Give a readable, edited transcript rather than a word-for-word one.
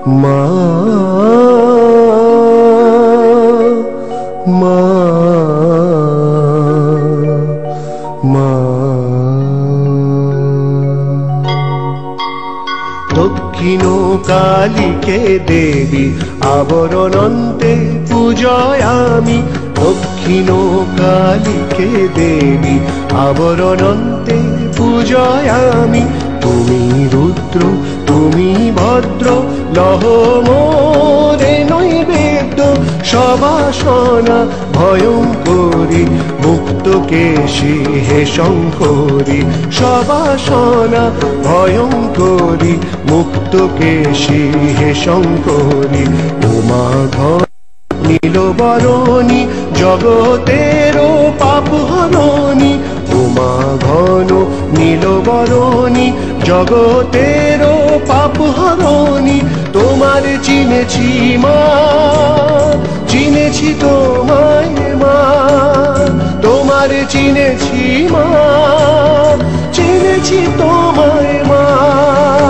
মা মা মা দক্ষিণ কালীকে দেবী আবরণন্তে পূজয় আমি, দক্ষিণ কালীকে দেবী আবরণন্তে পূজয় আমি। তুমি রুদ্র তুমি ভদ্র, লহ মোরে নৈবেদ্য, সবাসনা ভয়ঙ্করী মুক্তকেশী হে শঙ্করী, সবাসনা ভয়ঙ্করী মুক্তকেশী হে শঙ্করী। উমা ঘর নীলবরণী জগতেরও পাপ হরণী, উমা ঘন নীলবরণী জগতেরও পাপ হরণী। তোমার চিনেছি মা, চিনেছি তোমায় মা, তোমার চিনেছি মা, চিনেছি তো